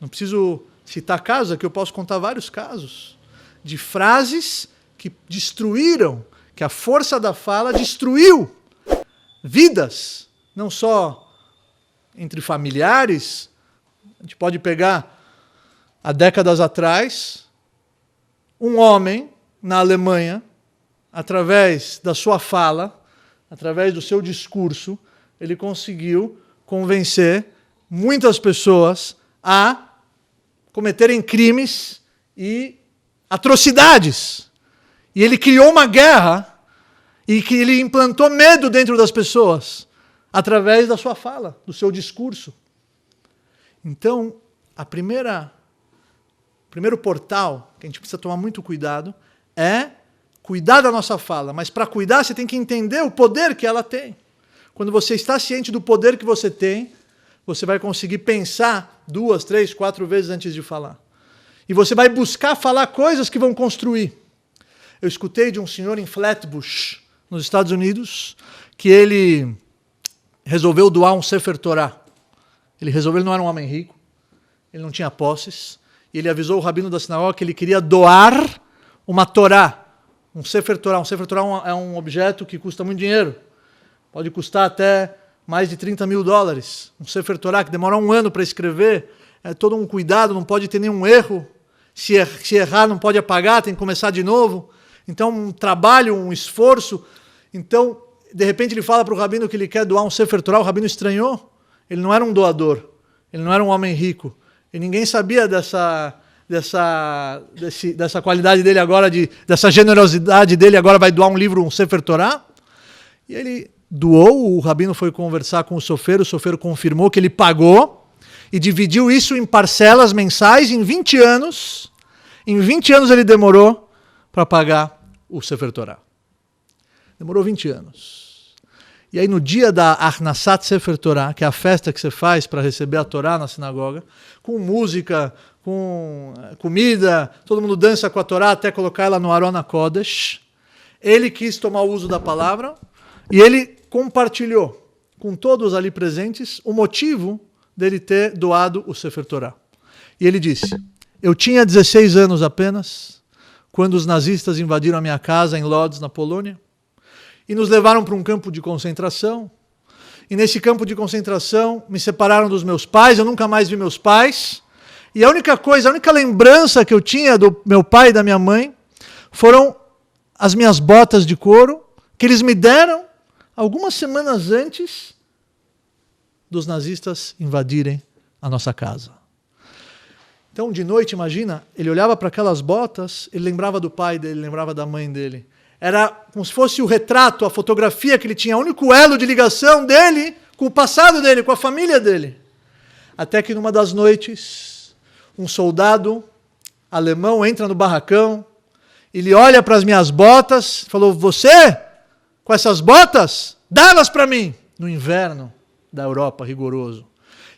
Não preciso citar casos, aqui eu posso contar vários casos de frases que destruíram, que a força da fala destruiu vidas, não só entre familiares. A gente pode pegar há décadas atrás, um homem na Alemanha, através da sua fala, através do seu discurso, ele conseguiu convencer muitas pessoas a cometerem crimes e atrocidades. E ele criou uma guerra e que ele implantou medo dentro das pessoas através da sua fala, do seu discurso. Então, primeiro portal que a gente precisa tomar muito cuidado é cuidar da nossa fala. Mas para cuidar, você tem que entender o poder que ela tem. Quando você está ciente do poder que você tem, você vai conseguir pensar 2, 3, 4 vezes antes de falar. E você vai buscar falar coisas que vão construir. Eu escutei de um senhor em Flatbush, nos Estados Unidos, que ele resolveu doar um Sefer Torah. Ele não era um homem rico, ele não tinha posses, e ele avisou o rabino da sinagoga que ele queria doar uma Torá, um Sefer Torah. Um Sefer Torah é um objeto que custa muito dinheiro. Pode custar até mais de $30 mil. Um Sefer Torah que demora 1 ano para escrever, é todo um cuidado, não pode ter nenhum erro. Se errar, não pode apagar, tem que começar de novo. Então, um trabalho, um esforço. Então, de repente, ele fala para o rabino que ele quer doar um Sefer Torah, o rabino estranhou. Ele não era um doador, ele não era um homem rico. E ninguém sabia dessa qualidade dele agora, dessa generosidade dele, agora vai doar um livro, um Sefer Torah. E ele doou, o rabino foi conversar com o sofeiro confirmou que ele pagou e dividiu isso em parcelas mensais em 20 anos. Em 20 anos ele demorou para pagar o Sefer Torah. Demorou 20 anos. E aí no dia da Achnasat Sefer Torah, que é a festa que você faz para receber a Torá na sinagoga, com música, com comida, todo mundo dança com a Torá até colocar ela no Aron HaKodesh, ele quis tomar o uso da palavra e ele compartilhou com todos ali presentes o motivo dele ter doado o Sefer Torah. E ele disse: eu tinha 16 anos apenas, quando os nazistas invadiram a minha casa em Lodz, na Polônia, e nos levaram para um campo de concentração. E nesse campo de concentração me separaram dos meus pais, eu nunca mais vi meus pais. E a única lembrança que eu tinha do meu pai e da minha mãe foram as minhas botas de couro, que eles me deram algumas semanas antes dos nazistas invadirem a nossa casa. Então, de noite, imagina, ele olhava para aquelas botas, ele lembrava do pai dele, lembrava da mãe dele. Era como se fosse o retrato, a fotografia que ele tinha, o único elo de ligação dele com o passado dele, com a família dele. Até que numa das noites, um soldado alemão entra no barracão, ele olha para as minhas botas e falou: você, com essas botas, dá elas para mim. No inverno da Europa, rigoroso.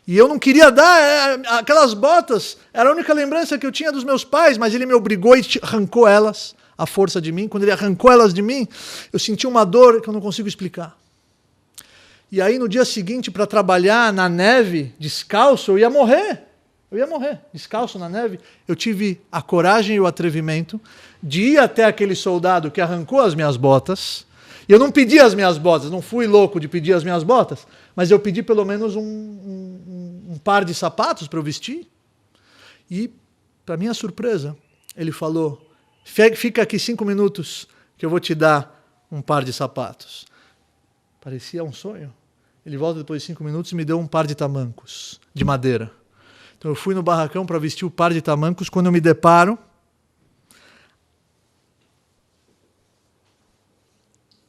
E eu não queria dar aquelas botas, era a única lembrança que eu tinha dos meus pais, mas ele me obrigou e arrancou elas. A força de mim, quando ele arrancou elas de mim, eu senti uma dor que eu não consigo explicar. E aí no dia seguinte, para trabalhar na neve, descalço, eu ia morrer, descalço na neve. Eu tive a coragem e o atrevimento de ir até aquele soldado que arrancou as minhas botas. E eu não pedi as minhas botas, não fui louco de pedir as minhas botas, mas eu pedi pelo menos um par de sapatos para eu vestir. E, para minha surpresa, ele falou: fica aqui 5 minutos que eu vou te dar um par de sapatos. Parecia um sonho. Ele volta depois de 5 minutos e me deu um par de tamancos de madeira. Então eu fui no barracão para vestir o par de tamancos. Quando eu me deparo,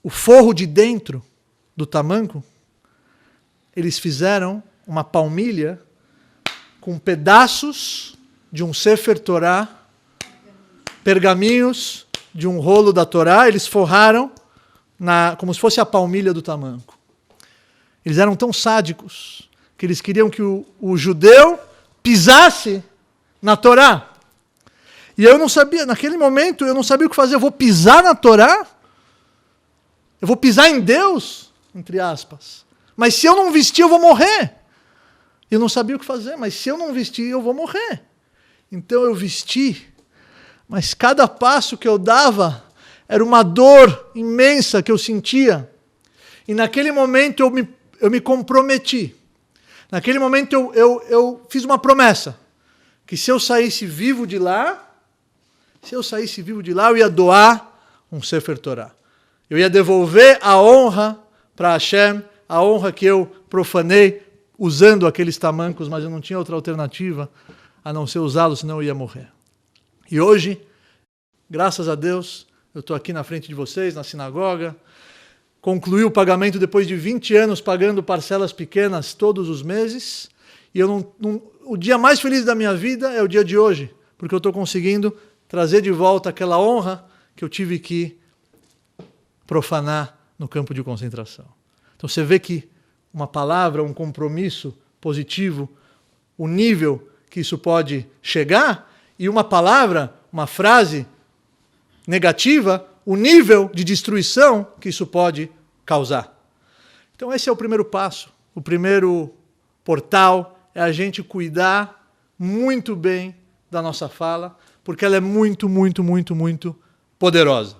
o forro de dentro do tamanco, eles fizeram uma palmilha com pedaços de um Sefer Torah, pergaminhos de um rolo da Torá, eles forraram como se fosse a palmilha do tamanco. Eles eram tão sádicos que eles queriam que o judeu pisasse na Torá. E eu não sabia, naquele momento, eu não sabia o que fazer. Eu vou pisar na Torá? Eu vou pisar em Deus? Entre aspas. Mas se eu não vestir, eu vou morrer. Eu não sabia o que fazer, mas se eu não vestir, eu vou morrer. Então eu vesti, mas cada passo que eu dava era uma dor imensa que eu sentia. E naquele momento eu me comprometi. Naquele momento eu fiz uma promessa, que se eu saísse vivo de lá, eu ia doar um Sefer Torah. Eu ia devolver a honra para Hashem, a honra que eu profanei usando aqueles tamancos, mas eu não tinha outra alternativa a não ser usá-los, senão eu ia morrer. E hoje, graças a Deus, eu estou aqui na frente de vocês, na sinagoga, concluí o pagamento depois de 20 anos, pagando parcelas pequenas todos os meses, e o dia mais feliz da minha vida é o dia de hoje, porque eu estou conseguindo trazer de volta aquela honra que eu tive que profanar no campo de concentração. Então você vê que uma palavra, um compromisso positivo, o nível que isso pode chegar, e uma palavra, uma frase negativa, o nível de destruição que isso pode causar. Então esse é o primeiro passo, o primeiro portal é a gente cuidar muito bem da nossa fala, porque ela é muito, muito, muito, muito poderosa.